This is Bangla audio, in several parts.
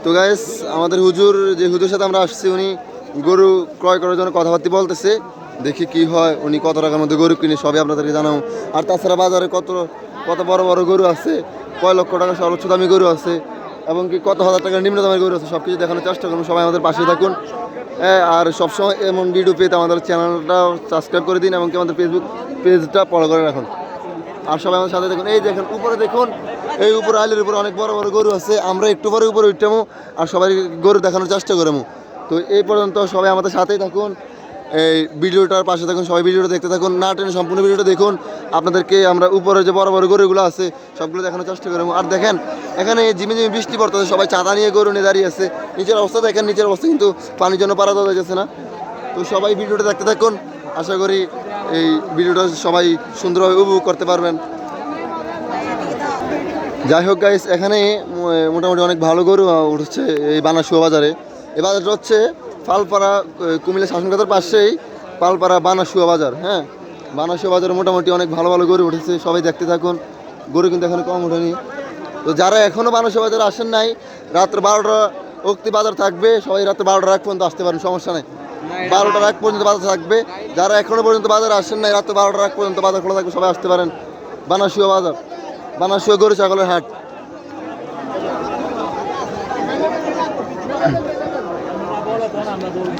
তো গাইস আমাদের হুজুর যে হুজুর সাথে আমরা আসছি উনি গরু ক্রয় করার জন্য কথাবার্তা বলতেছে, দেখি কি হয়, উনি কত টাকার মধ্যে গরু কিনে সবই আপনাদেরকে জানাবো। আর তাছাড়া বাজারে কত কত বড় বড় গরু আছে, কয় লক্ষ টাকা সর্বোচ্চ দামি গরু আছে এবং কি কত হাজার টাকার নিম্ন দামের গরু আছে, সব কিছু দেখানোর চেষ্টা করুন। সবাই আমাদের পাশে থাকুন। আর সবসময় এমন ভিডিও পেতে আমাদের চ্যানেলটা সাবস্ক্রাইব করে দিন এবং কি আমাদের ফেসবুক পেজটা ফলো করে রাখুন। আর সবাই আমাদের সাথে দেখুন। এই দেখুন উপরে দেখুন, এই উপরে আইলের উপরে অনেক বড় বড় গরু আছে। আমরা একটু পরে উপরে উঠতামো আর সবাই গরু দেখানোর চেষ্টা করবো। তো এই পর্যন্ত সবাই আমাদের সাথেই থাকুন, এই ভিডিওটার পাশে থাকুন, সবাই ভিডিওটা দেখতে থাকুন, না টেনে সম্পূর্ণ ভিডিওটা দেখুন। আপনাদেরকে আমরা উপরে যে বড় বড় গরুগুলো আছে সবগুলো দেখানোর চেষ্টা করবো। আর দেখেন এখানে জিমে জিমে বৃষ্টি পড়তেছে, সবাই ছাতা নিয়ে গরু নিয়ে দাঁড়িয়ে আছে। নিচের অবস্থা দেখেন, নিচের অবস্থা কিন্তু পানির জন্য পারা দেওয়া যাচ্ছে না। তো সবাই ভিডিওটা দেখতে থাকুন, আশা করি এই ভিডিওটা সবাই সুন্দরভাবে উপভোগ করতে পারবেন। যাই হোক গাইস, এখানে মোটামুটি অনেক ভালো গরু উঠছে এই বানাসুয়া বাজারে। এই বাজারটা হচ্ছে পালপাড়া, কুমিল্লা শাসনঘাটের পাশেই পালপাড়া বানাসুয়া বাজার। হ্যাঁ, বানাসুয়া বাজারে মোটামুটি অনেক ভালো ভালো গরু উঠেছে, সবাই দেখতে থাকুন। গরু কিন্তু এখানে কম ওঠেনি। তো যারা এখনও বানাসুয়া বাজারে আসেন নাই, রাত্র 12টা অব্দি বাজার থাকবে, সবাই রাত্র 12টার আগ পর্যন্ত আসতে পারেন, সমস্যা নেই। 12টার আগ পর্যন্ত বাজার থাকবে। যারা এখনও পর্যন্ত বাজারে আসেন নাই, রাত্র 12টার আগ পর্যন্ত বাজার খোলা থাকবে, সবাই আসতে পারেন। বানাসুয়া বাজার, বানাসুয়া গরু ছাগলের হাট।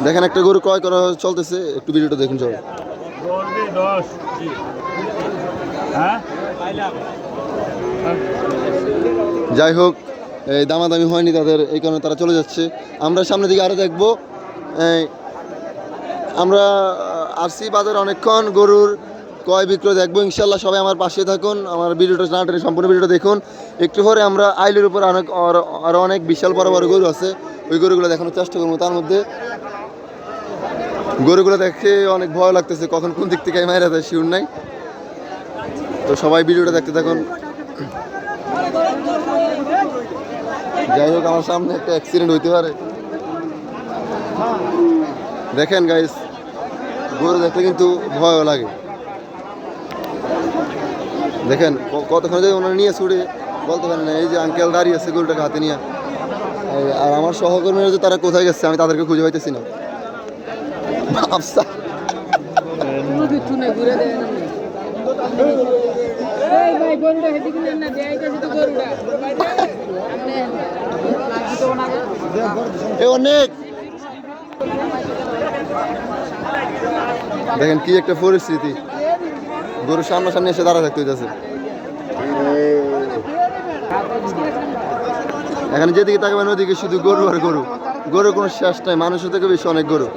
দেখেন একটা গরু ক্রয় করা চলতেছে, একটু ভিডিওটা দেখুন সবাই। যাই হোক, এই দামাদামি হয়নি তাদের, এই কারণে তারা চলে যাচ্ছে। আমরা সামনের দিকে আরও দেখবো। আমরা আসছি বাজারে অনেকক্ষণ, গরুর ক্রয় বিক্রয় দেখবো ইনশাল্লাহ। সবাই আমার পাশে থাকুন, আমার ভিডিওটা না টেনে সম্পূর্ণ ভিডিওটা দেখুন। একটু পরে আমরা আইলের উপর আরও অনেক বিশাল বড় বড় গরু আছে, ওই গরুগুলো দেখানোর চেষ্টা করবো। তার মধ্যে গরুগুলো দেখে অনেক ভয় লাগতেছে, কখন কোন দিক থেকে মারা যায় শিওর নাই। তো সবাই ভিডিওটা দেখতে থাকুন। যাই হোক, আমার সামনে একটা অ্যাক্সিডেন্ট হইতে পারে। দেখেন গাইস, গরু দেখতে কিন্তু ভয়ও লাগে। দেখেন কতক্ষণ যদি ওনারা নিয়ে ছুটে বলতে পারেন না। এই যে আঙ্কেল দাঁড়িয়ে আছে গরুটাকে হাতে নিয়ে, আর আমার সহকর্মীরা যে তারা কোথায় গেছে আমি তাদেরকে খুঁজে পাইতেছি না। অনেক দেখেন কি একটা পরিস্থিতি, গরু সামনাসামনি এসে দাঁড়া থাকতে হইতেছে। এখানে যেদিকে তাকাবেন ওদিকে শুধু গরু আর গরু, গরু কোনো শেষ নাই, মানুষের থেকে বেশি অনেক গরু।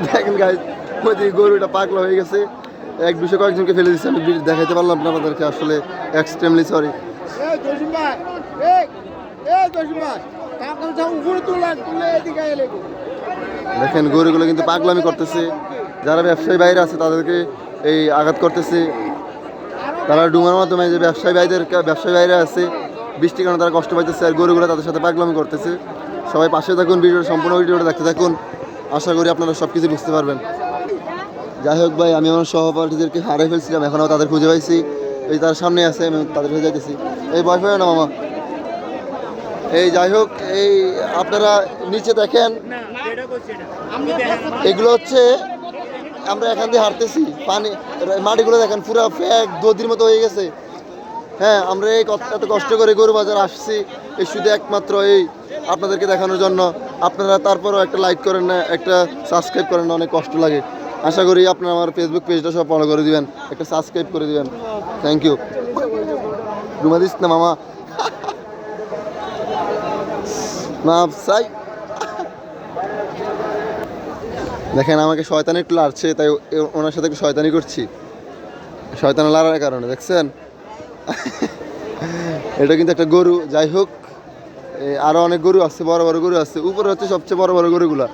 দেখেন গাইস, ওইদিকে গরুটা পাগলা হয়ে গেছে, এক বিষয়ে কয়েকজনকে ফেলে দিচ্ছে, আমি দেখাইতে পারলাম না আপনাদেরকে, আসলে এক্সট্রিমলি সরি। দেখেন গরুগুলো কিন্তু পাগলামি করতেছে, যারা ব্যবসায়ী বাইরে আছে তাদেরকে এই আঘাত করতেছে। তারা ডুঙার মাধ্যমে যে ব্যবসায়ী বাইরে আছে, বৃষ্টির কারণে তারা কষ্ট পাইতেছে, আর গরুগুলো তাদের সাথে পাগলামি করতেছে। সবাই পাশে থাকুন, সম্পূর্ণ ভিডিওটা দেখতে থাকুন, আশা করি আপনারা সব কিছু বুঝতে পারবেন। যাই হোক ভাই, আমি আমার সহপাঠীদেরকে হারিয়ে ফেলছিলাম, এখনও তাদের খুঁজে পাইছি। এই তার সামনে আছে, আমি তাদের খুঁজে যাইতেছি। এই ভয় পাই না মামা। এই যাই হোক, এই আপনারা নিচে দেখেন, এগুলো হচ্ছে আমরা এখান দিয়ে হাঁটতেছি, পানি মাটিগুলো দেখেন পুরো ফ্যাক দধির মতো হয়ে গেছে। হ্যাঁ, আমরা এই এত কষ্ট করে গরু বাজার আসছি এই শুধু একমাত্র এই আপনাদেরকে দেখানোর জন্য। আপনারা তারপরও একটা লাইক করেন না, একটা সাবস্ক্রাইব করেন না, অনেক কষ্ট লাগে। আশা করি আপনারা আমার ফেসবুক পেজটা সব ফলো করে দিবেন, একটা সাবস্ক্রাইব করে দিবেন। Thank you. রুমা দিস না মামা, মাপসাই। দেখেন আমাকে শয়তানি একটু লাড়ছে, তাই ওনার সাথে একটু শয়তানি করছি, শয়তানি লাড়ার কারণে। দেখছেন, এটা কিন্তু একটা গরু। যাই হোক, আরো অনেক গরু আছে, বড় বড় গরু আছে। উপরে হচ্ছে সবচেয়ে বড় বড় গরুগুলা।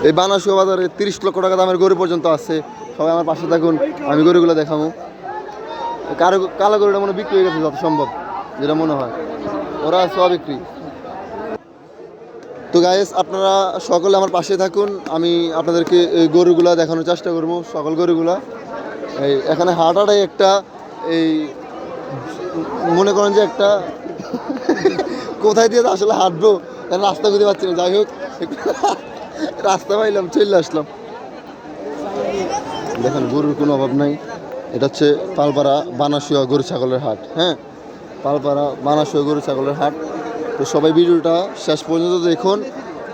এই বানাসুয়া বাজারে 30 লক্ষ টাকা দামের গরু পর্যন্ত আছে। সবাই আমার পাশে থাকুন, আমি গরুগুলো দেখাবো। কালো গরুটা মনে বিক্রি হয়ে গেছে যত সম্ভব, যেটা মনে হয়, ওরা সব বিক্রি। তো গাইস, আপনারা সকলে আমার পাশে থাকুন, আমি আপনাদেরকে এই গরুগুলা দেখানোর চেষ্টা করবো, সকল গরুগুলা। এই এখানে হাটাটাই একটা এই মনে করেন যে একটা কোথায় দিয়ে আসলে হাঁটবো কারণ রাস্তা খুঁজে পাচ্ছি না, যাই হোক রাস্তা পাইলাম চলে আসলাম। দেখেন গরুর কোনো অভাব নাই। এটা হচ্ছে পালপাড়া বানাসুয়া গরু ছাগলের হাট। হ্যাঁ, পালপাড়া বানাসুয়া গরু ছাগলের হাট। তো সবাই ভিডিওটা শেষ পর্যন্ত দেখুন।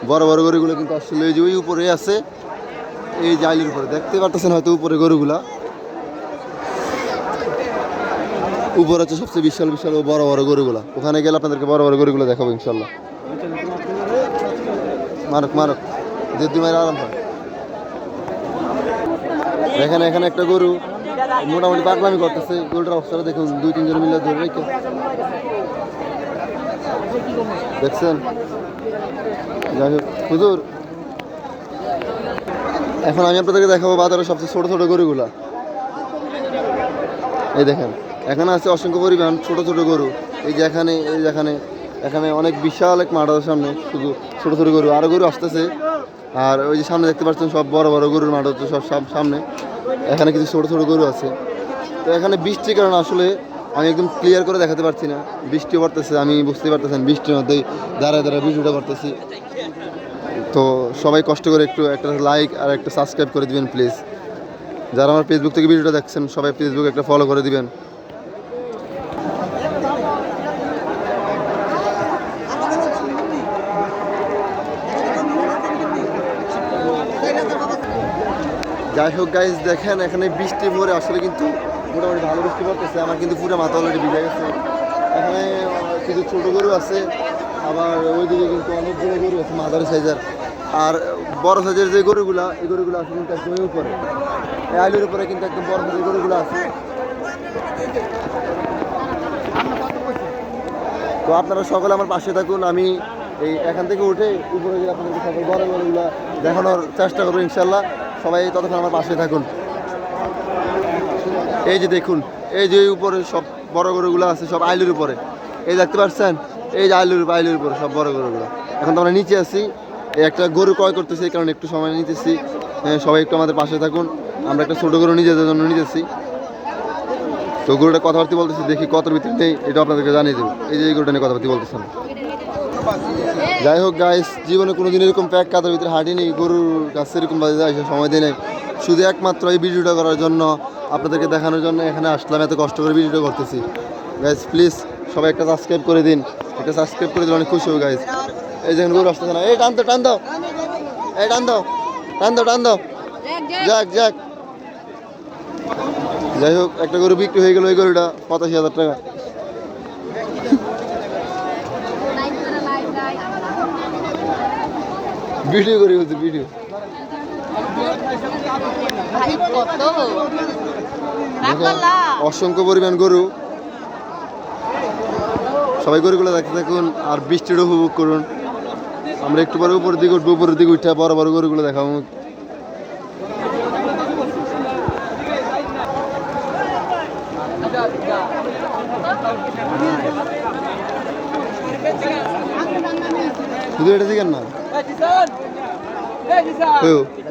বড় বড় গরুগুলো কিন্তু আসলে এই যে ওই উপরে আছে, এই জাইলের উপরে দেখতে পারতেছেন হয়তো উপরে গরুগুলা। উপরে হচ্ছে সবচেয়ে বিশাল বিশাল ও বড় বড় গরুগুলা। ওখানে গেলে আপনাদেরকে বড় বড় গরুগুলো দেখাবো ইনশাল্লাহ। মারক মারক যে দুই মায়ের আরাম হয়। এখানে এখানে একটা গরু মোটামুটি পাগলামি করতেছে। গরুটার অবস্থাটা দেখুন, 2-3 জন মিলে ধরে রেখে দেখছেন। যাই হোক হুজুর, এখন আমি আপনাদেরকে দেখাবো বাজারের সবচেয়ে ছোট ছোট গরুগুলা। এই দেখেন এখানে আছে অসংখ্য পরিমাণ ছোট ছোট গরু। এই যে এখানে এখানে অনেক বিশাল এক মাঠ আছে সামনে, শুধু ছোট ছোট গরু, আরো গরু আসতেছে। আর ওই যে সামনে দেখতে পাচ্ছেন সব বড় বড় গরুর মাঠ হচ্ছে সব সামনে। এখানে কিছু ছোট ছোট গরু আছে। তো এখানে বৃষ্টির কারণে আসলে আমি একদম ক্লিয়ার করে দেখাতে পারছি না। বৃষ্টিও পড়তেছে, আমি বুঝতে পারতেছেন বৃষ্টির মধ্যেই দাঁড়ায় দাঁড়ায় ভিডিওটা করতেছি। তো সবাই কষ্ট করে একটু একটা লাইক আর একটা সাবস্ক্রাইব করে দিবেন প্লিজ। যারা আমার ফেসবুক থেকে ভিডিওটা দেখছেন সবাই ফেসবুক একটা ফলো করে দিবেন। যাই হোক গাইজ, দেখেন এখানে বৃষ্টি পরে আসলে কিন্তু মোটামুটি ভালো বৃষ্টি পড়তেছে। আমার কিন্তু পুরো মাথা অলরেডি ভিজে গেছে। এখানে কিছু ছোটো গরু আছে, আবার ওইদিকে কিন্তু অনেকগুলো গরু আছে মাঝারি সাইজের। আর বড় সাইজের যে গরুগুলা, এই গরুগুলো আছে কিন্তু একদমই উপরে, এই আইলের উপরে কিন্তু একদম বড় সাইজের গরুগুলো আছে। তো আপনারা সকলে আমার পাশে থাকুন। আমি এই এখান থেকে উঠে উপরে গিয়ে আপনাদেরকে সকল বড় গরুগুলো দেখানোর চেষ্টা করবো ইনশাল্লাহ। সবাই ততক্ষণ আমার পাশে থাকুন। এই যে দেখুন, এই যে উপরে সব বড় গরুগুলো আছে সব আইলের উপরে, এই দেখতে পাচ্ছেন, এই যে আইলের উপরে সব বড় গরুগুলো। এখন তো আমরা নিচে আছি, এই একটা গরু ক্রয় করতেছি, এই কারণে একটু সময় নিতেছি। সবাই একটু আমাদের পাশে থাকুন। আমরা একটা ছোটো গরু নিজেদের জন্য নিতেছি। তো গরুটা কথাবার্তা বলতেছি, দেখি কত ভিতরে নেই এটা আপনাদেরকে জানিয়ে দেবো। এই যে এই গরুটা নিয়ে কথাবার্তা বলতেছেন। যাই হোক গাইস, জীবনে কোনোদিন এরকম প্যাক কাদার ভিতরে হাঁটিনি, গরুর কাছে এরকম বাজে যায় সময় দিয়ে নেই। শুধু একমাত্র এই ভিডিওটা করার জন্য, আপনাদেরকে দেখানোর জন্য এখানে আসলাম, এত কষ্ট করে ভিডিওটা করতেছি। গাইস প্লিজ সবাই একটা সাবস্ক্রাইব করে দিন, একটা সাবস্ক্রাইব করে দিলে অনেক খুশি হবে গাইস। এই যে গরু আসতেছে না, এই টান দাও, এই টান দাও, যাক যাক। যাই হোক একটা গরু বিক্রি হয়ে গেল, ওই গরুটা 85,000 টাকা। ভিডিও করি বলছি, ভিডিও। অসংখ্য পরিমাণ গরু, সবাই গরুগুলো দেখতে থাকুন আর বৃষ্টিটা উপভোগ করুন। আমরা একটু পরে উপরের দিকে উঠবো, উপরের দিকে উঠে বড় বড় গরুগুলো দেখাবো। শুধু এটা দিকেন না,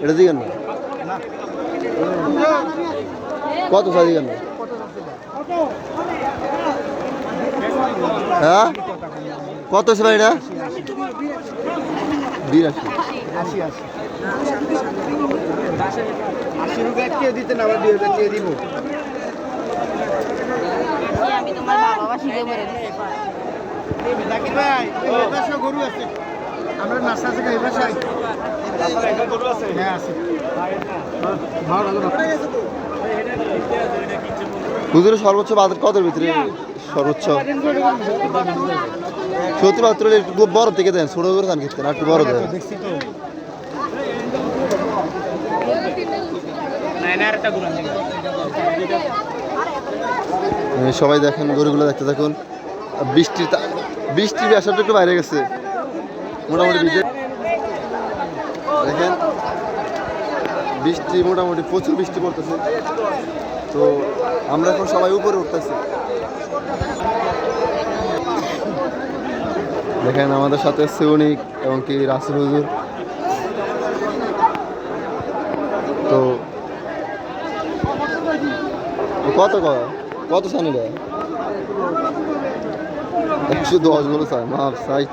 এটা দিকেন না, কত চা দিকেন না? হ্যাঁ কত আছে ভাই এটা? 82 দিতে না, আবার 2,000 দিব। আমি তোমার বাবা শিখে মরে দিতে পারি। জাকির ভাই, এই পাশে গরু আছে, আমরা নাস্তা আছে এই পাশে। একটা গরু আছে? হ্যাঁ আছে। হুজুরের সর্বোচ্চ বাজার কত ভিতরে? সর্বোচ্চ 70-72 বড় থেকে দেন, ছোট করে দেন কিন্তু, একটু বড় দেন। সবাই দেখেন গরুগুলো দেখতে থাকুন। বৃষ্টির আসাটা একটু বাইরে গেছে মোটামুটি। দেখেন বৃষ্টি মোটামুটি প্রচুর বৃষ্টি পড়তেছে। তো আমরা এখন সবাই উপরে উঠতেছি। দেখেন আমাদের সাথে সৌনিক এবং কি রাসেল হুজুর। তো কত সানি দেয়? 110 বলে চাই মাপ চাই।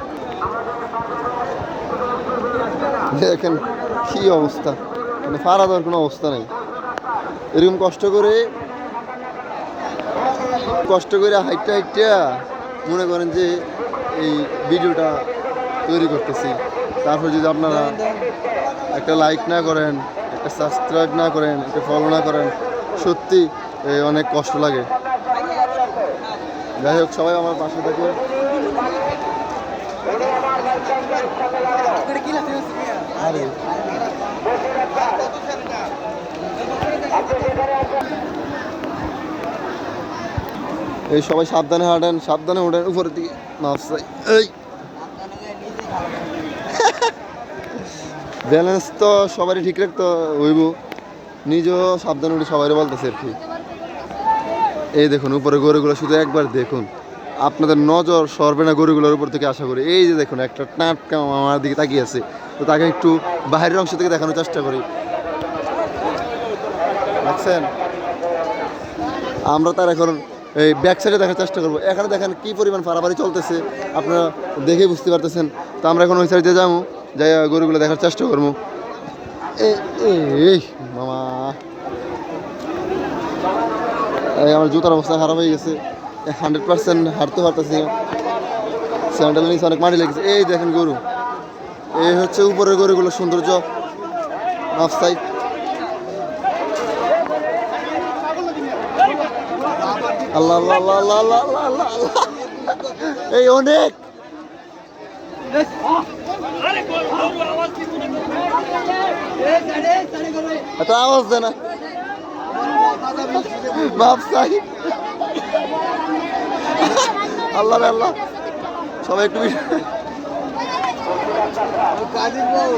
দেখেন কি অবস্থা, মানে ফাড়া দেওয়ার কোনো অবস্থা নেই। এরকম কষ্ট করে হাইটটা মনে করেন যে এই ভিডিওটা তৈরি করতেছি, তারপর যদি আপনারা একটা লাইক না করেন, একটা সাবস্ক্রাইব না করেন, একটা ফলো না করেন, সত্যি অনেক কষ্ট লাগে। যাই হোক, সবাই আমার পাশে থাকুন। আরে এই সবাই সাবধানে হাঁটেন, সাবধানে ওঠেন উপরের দিকে। মাফ চাই। এই ব্যালেন্স তো সবারই ঠিক রাখতে হইব, নিজেও সাবধানে উঠে সবাই বলতেছে আর কি। এই দেখুন উপরে গরুগুলো, শুধু একবার দেখুন, আপনাদের নজর সরবে না গরুগুলোর উপর থেকে, আশা করি। এই যে দেখুন একটা টাটকা আমার দিকে তাকিয়ে আছে, তো তাকে একটু বাইরের অংশ থেকে দেখানোর চেষ্টা করি। দেখছেন, আমরা তার এখন এই ব্যাক সাইডে দেখার চেষ্টা করবো। এখানে দেখেন কি পরিমাণ ফাড়াফাড়ি চলতেছে, আপনারা দেখে বুঝতে পারতেছেন। তো আমরা এখন ওই সাইডে যাবো, যাই গরুগুলো দেখার চেষ্টা করবো। এই মামা, এই আমার জুতার অবস্থা খারাপ হয়ে গেছে, 100% হাঁটতে পারতেছি না, স্যান্ডেল নিচে অনেক মাটি লেগেছে। এই দেখেন গরু, এই হচ্ছে উপরের গরুগুলো সৌন্দর্য। মাফসাই আল্লাহ আল্লাহ আল্লাহ আল্লাহ আল্লাহ আল্লাহ আল্লাহ, এই অনেক এত আওয়াজ দেয় না। মাফসাই আল্লাহ রে আল্লাহ, সবাই একটু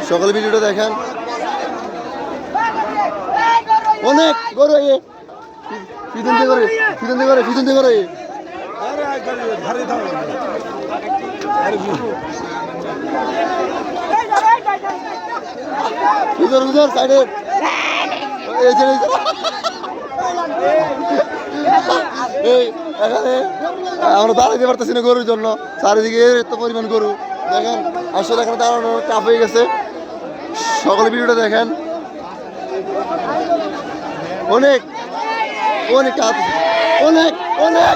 সকালে ভিডিওটা দেখেন। অনেক গরু, পিছন দিয়ে করে ভিতর সাইডে এখানে আমরা দাঁড়াইতে পারতেছি না গরুর জন্য, চারিদিকে এত পরিমাণ গরু। দেখেন আসলে এখানে দাঁড়ানো টাফ হয়ে গেছে। সকলে ভিডিওটা দেখেন, অনেক অনেক টাফ, অনেক অনেক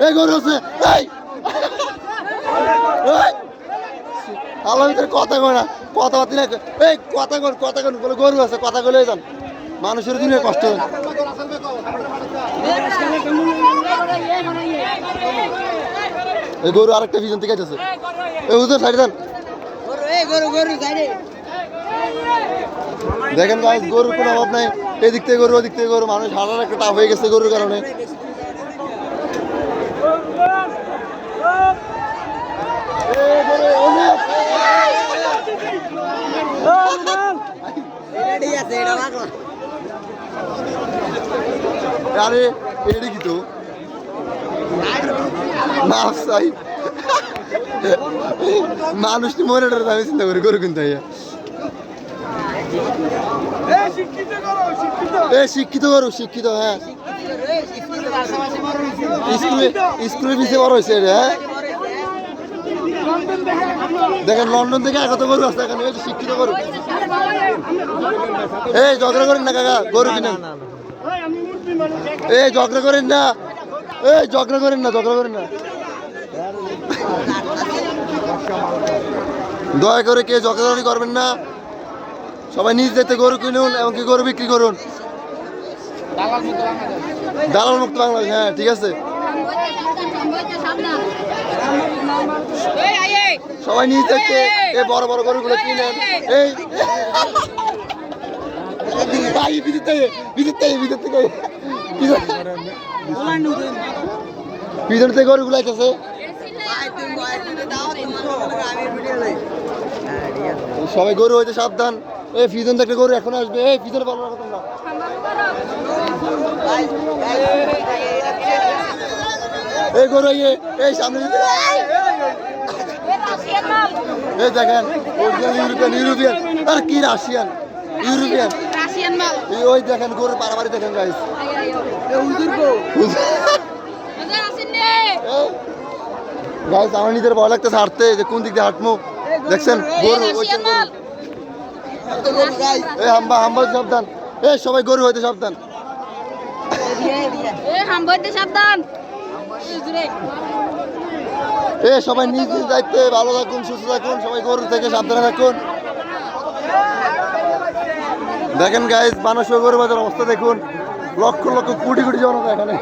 এই গরু আছে। আল্লাহ ভিতরে কথা কয় না, কথাবার্তি না, এই কথা কন বলে গরু আছে, কথা বলে যান। মানুষের দিনে কষ্ট হয়। এই গরু আরেকটা পিছন থেকে আছে, এই হুজুর সাইড দেন। দেখেন গাইস, গরুর কোনো অভাব নাই, এদিক থেকে গরু ওদিক থেকে গরু, মানুষ হাঁটার একটা টাফ হয়ে গেছে গরুর কারণে। আরে এটা কি তো মানুষ মনে আমি চিন্তা করি গরু কিনতে শিক্ষিত গরু, শিক্ষিত। হ্যাঁ, স্কুলে পিছিয়ে বড় হয়েছে। হ্যাঁ দেখেন, লন্ডন থেকে কত গরু আসছে এখানে, শিক্ষিত গরু। এই ঝগড়া করেন না কাকা, গরু কিনেন। এই ঝগড়া করেন না, ঝগড়া করেন না। দয়া করে কে ঝগড়াঝগড়ি করবেন না, সবাই নিজ যেতে গরু কিনুন, এমনকি গরু বিক্রি করুন। দালাল মুক্ত বাংলাদেশ। হ্যাঁ ঠিক আছে, সবাই নিজ দেখতে এই বড় বড় গরুগুলো কিনেন। এই পিছন থেকে গরুগুলো আইতেছে। সবাই গরু হইতে সাবধান। এই পিছন থেকে গরু এখন আসবে, এই পিছনে বলো না কথা না। এই গরু এই সামনে, এই দেখেন ইউরোপিয়ান। আর কি রাশিয়ান, ইউরোপিয়ান রাশিয়ান মাল ওই দেখেন গরু পারাবারি দেখেন গাইস গাইস আমার নিজের ভয় লাগতেছে হাঁটতে যে কোন দিক দিয়ে হাঁটবো দেখছেন গরু ওইখান গরু এই হাম্বা হাম্বা সাবধান এই সবাই গরু হইতে সাবধান সাবধান এ সবাই নিজ নিজ দায়িত্বে ভালো থাকুন সুস্থ থাকুন সবাই গরু থেকে সাবধানে থাকুন দেখেন গাইস মানুষ গরু বাজার অবস্থা দেখুন লক্ষ লক্ষ কোটি কোটি জনতা এখানে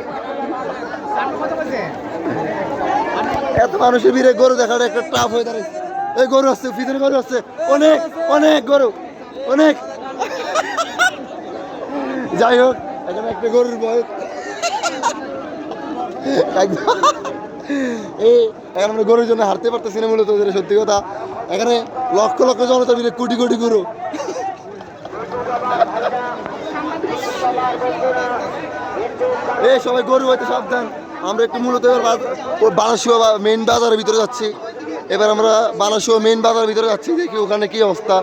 এত মানুষের ভিড়ে গরু দেখাটা একটা টাফ হয়ে দাঁড়ায় এই গরু আসছে পিছনে গরু আসছে অনেক অনেক গরু অনেক যাই হোক এখানে একটা গরুর বয়স একদম এই এখন আমরা গরুর জন্য হারতে পারতেছি না মূলত যেটা সত্যি কথা এখানে লক্ষ লক্ষ জনতা মিলে কোটি কোটি গরু এই সবাই গরু হইতে সাবধান আমরা একটু মূলত বানাসুয়া মেইন বাজারের ভিতরে যাচ্ছি এবার আমরা বানাসুয়া মেইন বাজারের ভিতরে যাচ্ছি দেখি ওখানে কি অবস্থা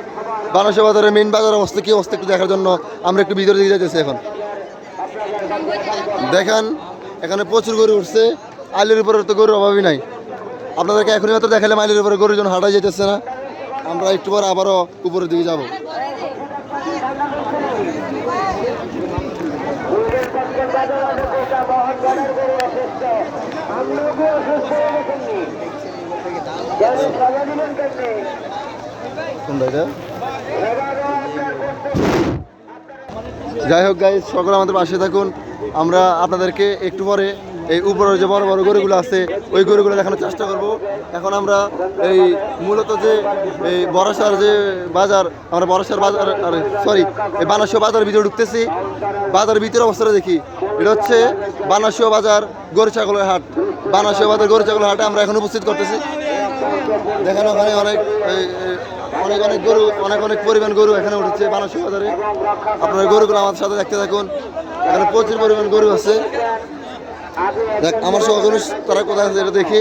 বানাসুয়া বাজারের মেইন বাজারের অবস্থা কি অবস্থা একটু দেখার জন্য আমরা একটু ভিতরে দিকে যাইতেছি এখন দেখেন এখানে প্রচুর গরু উঠছে আইলের উপরে তো গরুর অভাবই নাই আপনাদেরকে এখনই হয়তো দেখালাম আইলের উপরে গরুর জন্য হাঁটা যেতেছে না আমরা একটু পর আবারও উপরের দিকে যাব যাই হোক গাইস সকলে আমাদের পাশে থাকুন আমরা আপনাদেরকে একটু পরে এই উপরের যে বড় বড় গরুগুলো আছে ওই গরুগুলো দেখানোর চেষ্টা করব এখন আমরা এই মূলত যে এই বড়াসার যে বাজার আমরা বড়াসার বাজার আরে সরি এই বানাসুয়া বাজারের ভিতরে ঢুকতেছি বাজারের ভিতরে অবস্থাটা দেখি এটা হচ্ছে বানাসুয়া বাজার গরু ছাগলের হাট বানাসুয়া বাজার গরু ছাগলের হাটে আমরা এখন উপস্থিত করতেছি দেখেন ওখানে অনেক অনেক অনেক গরু অনেক অনেক পরিমাণ গরু এখানে উঠেছে বানাসুয়া বাজারে আপনার গরুগুলো আমাদের সাথে দেখতে থাকুন এখানে প্রচুর পরিমাণ গরু আছে দেখ আমার সহ মানুষ তারা কোথায় আছে এটা দেখি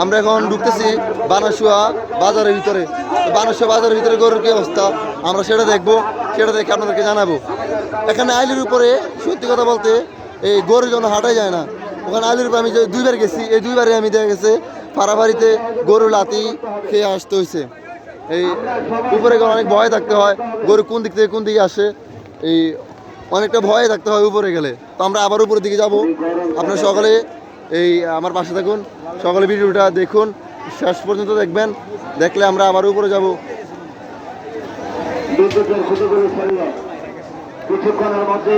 আমরা এখন ঢুকতেছি বানাসুয়া বাজারের ভিতরে বানাসুয়া বাজারের ভিতরে গরুর কি অবস্থা আমরা সেটা দেখবো সেটা দেখে আপনাদেরকে জানাবো এখানে আইলের উপরে সত্যি কথা বলতে এই গরুর জন্য হাঁটাই যায় না ওখানে আইলের উপরে আমি যে দুইবার গেছি এই দুইবারে আমি দেখা গেছে পাড়াবাড়িতে গরু লাতি খেয়ে আসতে হয়েছে এই উপরে গেলে অনেক ভয় থাকতে হয় গরু কোন দিক থেকে কোন দিকে আসে এই অনেকটা ভয় থাকতে হয় উপরে গেলে তো আমরা আবার উপরের দিকে যাব আপনারা সকলে এই আমার পাশে থাকুন সকলে ভিডিওটা দেখুন শেষ পর্যন্ত দেখবেন দেখলে আমরা আবার উপরে যাব কিছুক্ষণের মধ্যে